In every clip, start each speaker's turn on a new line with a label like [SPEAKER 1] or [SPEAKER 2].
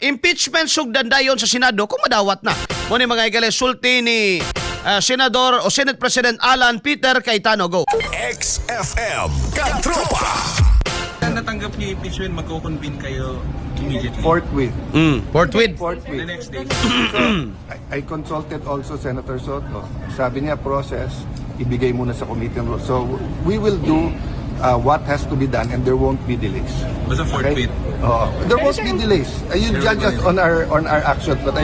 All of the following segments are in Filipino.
[SPEAKER 1] impeachment sugdan dayon sa Senado kung madawat na. Muna mga igala sulti ni Senador o Senate President Alan Peter Cayetano. Go.
[SPEAKER 2] XFM Katropa.
[SPEAKER 3] Natanggap niyo yung impeachment, magko-convene kayo immediately.
[SPEAKER 4] Forthwith.
[SPEAKER 1] Forthwith.
[SPEAKER 3] The next day.
[SPEAKER 4] I consulted also Senator Soto. Sabi niya process, ibigay muna sa committee. So we will do what has to be done and there won't be delays.
[SPEAKER 3] Basta forthwith.
[SPEAKER 4] There won't be delays. You judge us on our actions, but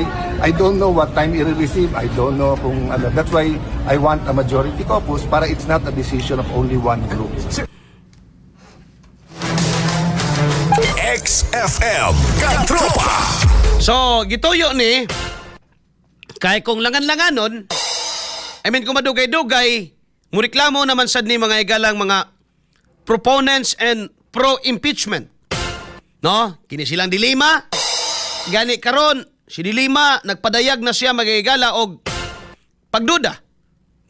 [SPEAKER 4] I don't know what time it will receive. I don't know kung ano. That's why I want a majority caucus para it's not a decision of only one group.
[SPEAKER 2] XFM Katropa.
[SPEAKER 1] So, gituyo ni, kay kung langan-langanon, kung madugay-dugay, muriklamo naman sad ni mga igalang mga proponents and pro-impeachment. No? Kini silang dilema. Gani karon si dilema, nagpadayag na siya magigala og pagduda.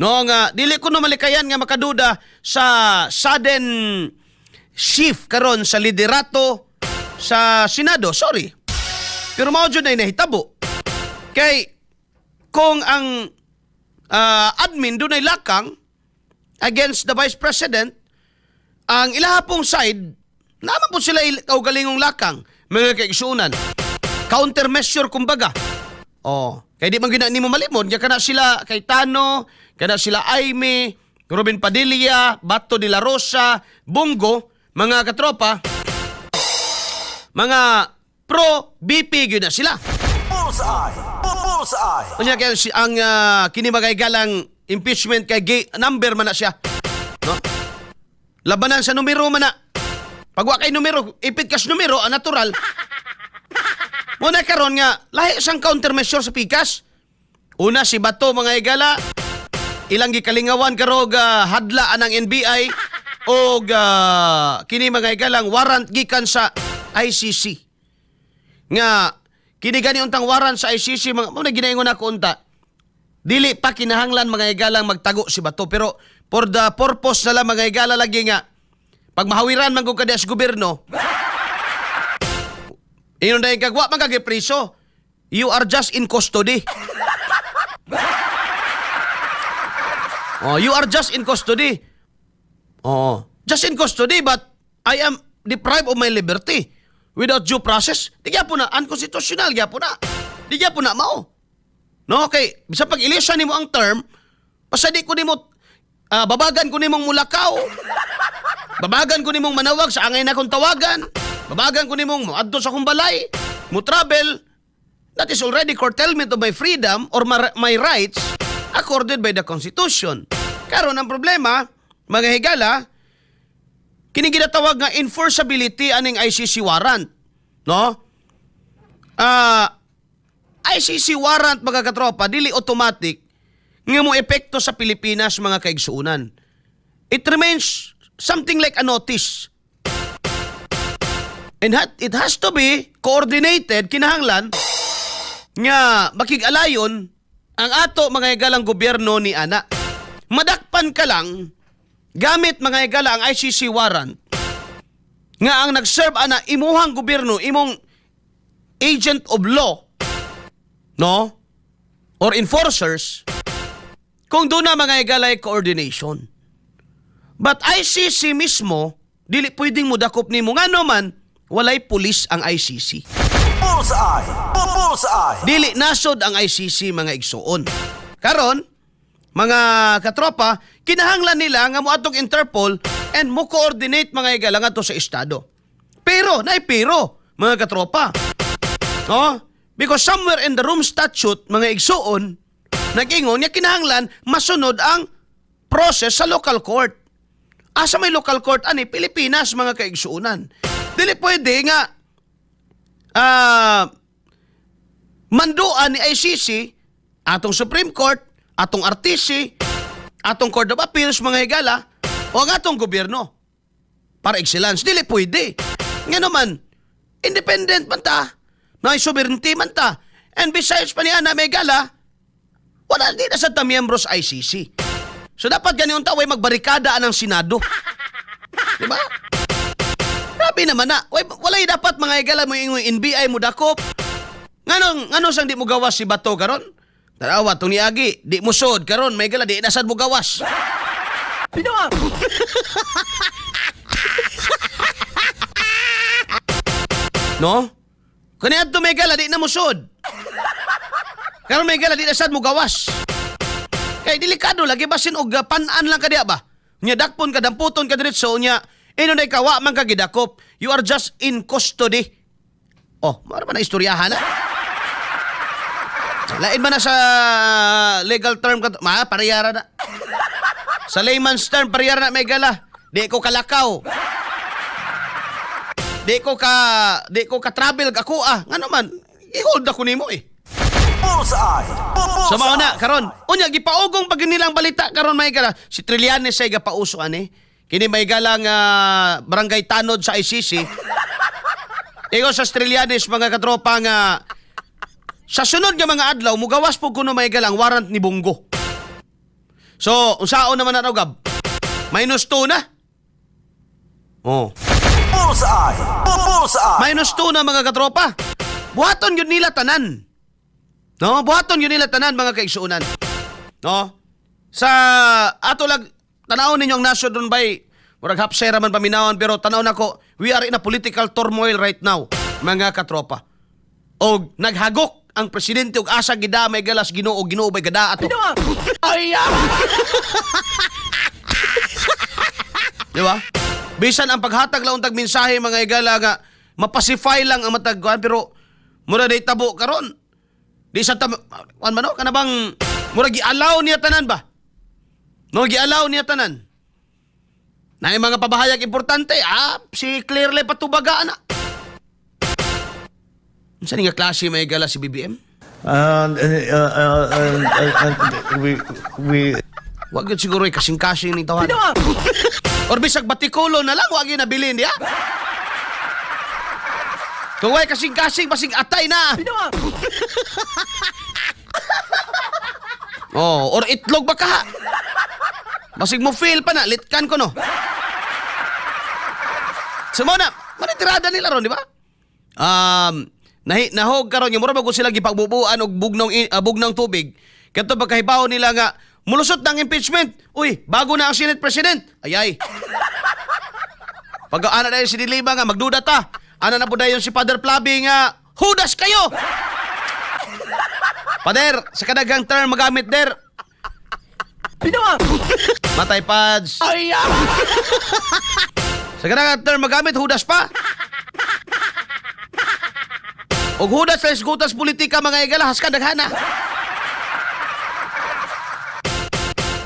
[SPEAKER 1] No, nga, dili ko no malikayan nga makaduda sa sudden shift karon sa liderato sa Senado, sorry. Pero mao jud ay nahitabo. Kay kung ang admin dunay lakang against the Vice President, ang ilahapong side, naman po sila kaugalingong lakang, mga kaigsuunan. Countermeasure kumbaga. Kaya di man ni mo malimod, kaya kana sila Cayetano, kana sila Aimee, Robin Padilla, Bato de la Rosa, Bongo, mga katropa, mga pro-BP yun na sila.
[SPEAKER 2] Bullseye. Bullseye.
[SPEAKER 1] Kanya kaya ang kinimagay-galang impeachment kay number man na siya. No? Labanan sa numero man na. Pagwa kay numero, ipit kas numero, natural. Muna karon nga, lahi sang countermeasure sa pikas. Una, si Bato mga igala, ilang gikalingawan karog hadlaan ng NBI o kini mga igalang warrant gikan sa ICC. Nga, kini gani untang warrant sa ICC, muna ginaingon ako unta, dili pa kinahanglan mga igalang magtago si Bato, pero for the purpose na lang mga igala lagi nga, pag mahawiran man kung kada sa gobyerno, iyon dahil kagwa man kagipriso, you are just in custody. You are just in custody. Just in custody, but I am deprived of my liberty. Without due process, di kaya po na, unconstitutional, kaya po na. Di kaya po na, mao. No, okay, bisa pag ilisya ni mo ang term, pasadi ko ni mo, babagan ko ni mong mulakaw, babagan ko ni mong manawag sa angay na kong tawagan, babagan ko ni mong adto sa kong balay, mo travel, that is already curtailment of my freedom or my rights accorded by the Constitution. Karon ang problema, mga higala, kini ginatawag nga enforceability aning ICC warrant. No? ICC warrant, mga katropa, dili automatic nga mo epekto sa Pilipinas, mga kaigsuunan. It remains something like a notice. And it has to be coordinated, kinahanglan, nga makig-alayon ang ato mga igalang gobyerno ni ana. Madakpan ka lang, gamit mga igala ang ICC warrant, nga ang nag-serve ana imuhang gobyerno, imong agent of law, no? Or enforcers, kung doon na mga igalay coordination. But ICC mismo, dili pwedeng mudakop ni mo. Nga naman, walay pulis ang ICC.
[SPEAKER 2] Bullseye. Bullseye.
[SPEAKER 1] Dili nasod ang ICC, mga igsuon. Karon, mga katropa, kinahanglan nila nga moadtong Interpol and mo coordinate mga igala nga to sa estado. Pero, mga katropa. No? Because somewhere in the Rome Statute, mga igsuon, nag-ingon niya kinahanglan masunod ang process sa local court. Asa may local court ani? Pilipinas, mga kaigsuunan. Dili pwede nga manduan ni ICC, atong Supreme Court, atong RTC, atong Court of Appeals, mga higala, o ang atong gobyerno. Para excellence. Dili pwede. Nga naman, independent man ta, may sovereignty man ta, and besides pa niya na may gala, wala din na sa miyembro sa ICC. So dapat ganyan tao ay magbarikada ng Senado. Diba? Grabe naman na. Walay dapat mga igala mo yung NBI mo dakop, Ngano sang di mo gawas si Bato karon? Tarawa tong niagi, di mo sod karon may gala di nasad mo gawas. No? Kani adto may gala di na mo sod. Karon may gala di nasad mo gawas. Kay delikado lagi basin og pan-an lang ka diha ba? Nya dakpon ka damputon ka diretso nya ino nay kawa man ka gidakop. You are just in custody. Oh, mara man na istoryahan na. Lain man na sa legal term ka parehara na. Sa layman's term parehara na may gala. Di ko kalakaw. Di ko ka travel ako Ngano man? I-hold ako nimo eh.
[SPEAKER 2] Bullseye.
[SPEAKER 1] So mao na karon. Unya gipaugong pag nilang balita karon may gala si Trillanes say gapauso ani. Kini may galang barangay tanod sa ICC. Igo sa Trillanes mga katropa nga sa sunod nga mga adlaw mugawas po kuno may galang warrant ni Bongo. So unsaon naman na gab? -2 na. Oh.
[SPEAKER 2] Bullseye. Bullseye.
[SPEAKER 1] -2 na mga katropa. Buhaton yun nila tanan. No, buhaton yun nila tanan mga kaigsuunan. No? Sa ato lag tanaw ninyo ang nasod dun bay murag hapsera man paminawon pero tanaw nako we are in a political turmoil right now mga katropa. Og naghagok ang presidente og asa gidamay galas Ginoo bay gada ato. Ay! Di ba? Bisan ang paghatag lang untag mensahe mga igala nga mapacify lang ang matagkuan pero mura day tabo karon. Di sa ano kanabang mura gi-allow niya tanan ba? No gi-allow niya tanan. Na mga pabahayag importante, si Clearly patubaga na. Unsa nga klase may gala si BBM?
[SPEAKER 5] We
[SPEAKER 1] Wag yun siguro kasing-kasing ni tawhan. Or bisag batikulo na lang, wag yun nabilin, ya? Kung way kasing-kasing, basig atay na. Oh, or itlog ba ka? Basig mo feel pa na, litkan ko no. So na, manitirada nila ron, di ba? Nahog karon yung mura bago sila gipagbubuan og bugnong tubig. Kato pagkahibaw nila nga mulusot ng impeachment. Uy, bago na ang Senate President. Ayay. Pag ana na si Diliba nga magduda ta. Ana na po dayon si Father Flavi nga hudas kayo. Pader, sa kadagang term magamit der. Matay pads. Ay! Sa kadagang term magamit hudas pa. Og hudas sa isgutas politika mga igala has kadaghana.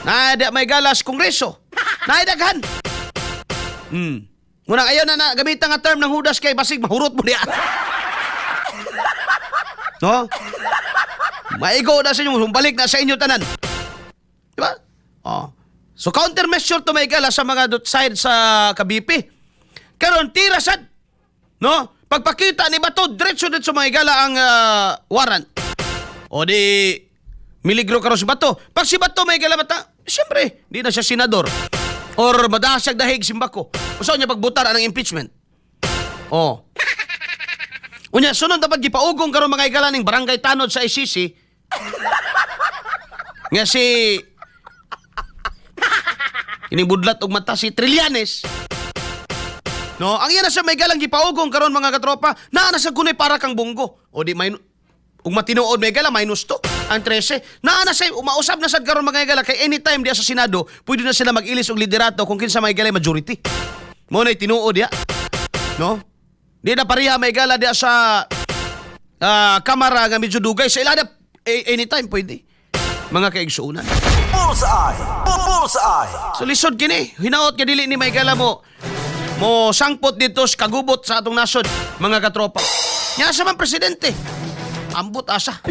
[SPEAKER 1] Naida may galas kongreso. Naidaghan. Munang ayaw na gamitan nga term ng hudas kay basig mahurot mo diya. No? Maigo na sa inyo, balik na sa inyo tanan. Di ba? Oh. So countermeasure to may galas sa mga side sa Kabipi. Karon tira sad. No? Pagpakita ni Bato, diretso mga igala ang warrant. O di, miligro karon si Bato. Pag si Bato may igala bata, siyempre, di na siya senador. Or madasag dahig simbako. Usaw niya pagbutar ang impeachment. O. Unya, sunod dapat gipaugong karon mga igala ning barangay tanod sa ICC. Nga si inibudlat og mata si Trillanes. No, ang iya na sa may galang gipaugong karon mga katropa, naa na sa gunay para kang Bongo. O di may ug matinuod may gala -2 ang 13. Naa na sa umausab na sad karon mga gala kay anytime diya sa Senado, pwede na sila mag-ilis og liderato kung kinsa may gala majority. Mo na tinuod diya. No? Di na pareha may gala diya sa kamara nga medyo dugay sa ilada anytime pwede. Mga kaigsuunan.
[SPEAKER 2] Bullseye. Bullseye.
[SPEAKER 1] So lisod kini, hinaot ka dili ni may gala mo sangpot dito sa kagubot sa atong nasod, mga katropa. Nya sa man presidente. Ambot asa.